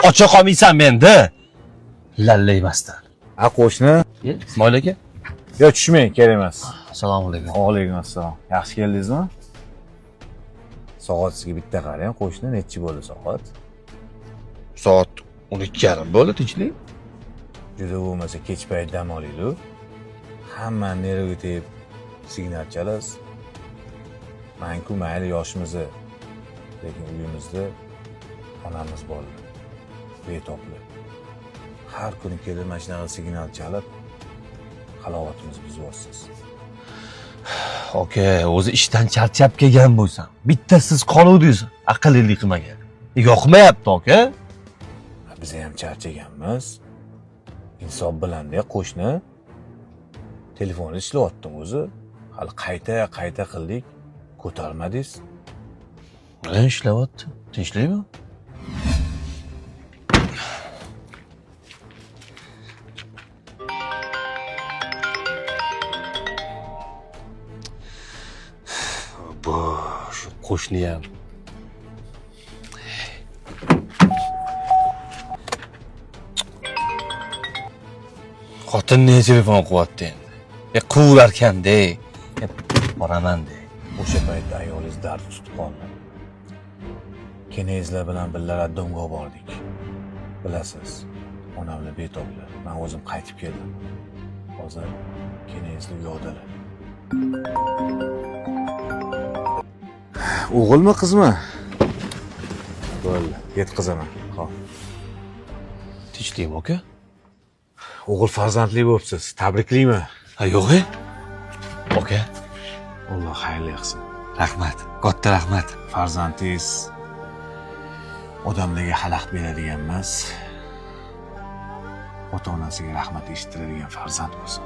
ocha qolmaysan menda. Lallaymasdan. A qo'shni? Ismoil aka. Yo, tushmang, kerak emas. Assalomu alaykum. Alaykum assalom. Yaxshi keldingizmi? Soat sizga bitta qarang, qo'shni necha bo'ldi soat? Soat 12:30 bo'ldi, tinchlik. Juda bo'lmasa kech payt dam olaylik. Hammani nerga tegib signal chalasiz. Men-ku mayli yoshimizni, lekin uyimizda onamiz bor. Betobli. Har kuni kelib mana shunaqa signal chalib, halovatimizni buzyapsiz. Aka, o'zi ishdan charchab kelgan bo'lsam, bitta siz qoluvdingiz, aqllilik qilmagan. Yoqmayapti, aka. Biz ham charchaganmiz. Insof bilan-da qo'shni. Telefonni ishlayotdim o'zi. Hali qayta qildik, ko'tarmadingiz. Mana ishlayapti. Tinchlikmi? Bu shu qo'shni ham. Xotinni telefon qilyapti endi. Quvurarkan-da. Boraman-da. O'sha paytda ayolingiz dard tutib qoldi. Kenezlar bilan birga raddomga bordik. Bilasiz, onamlar betoblar. Men o'zim qaytib keldim. Hozir kenezlar yo'qdalar. O'g'ilmi, qizmi? Bo'ldi, yetqizaman. Xo'p. Tinchlikmi, aka? O'g'il farzandli bo'libsiz. Tabriklayman. Ha, yo'q-e? Aka, Alloh xayrli qilsin. rahmat. Katta rahmat. Farzandingiz odamlarga xalaqit beradigan emas, ota-onasiga rahmat eshittiradigan farzand bo'lsin.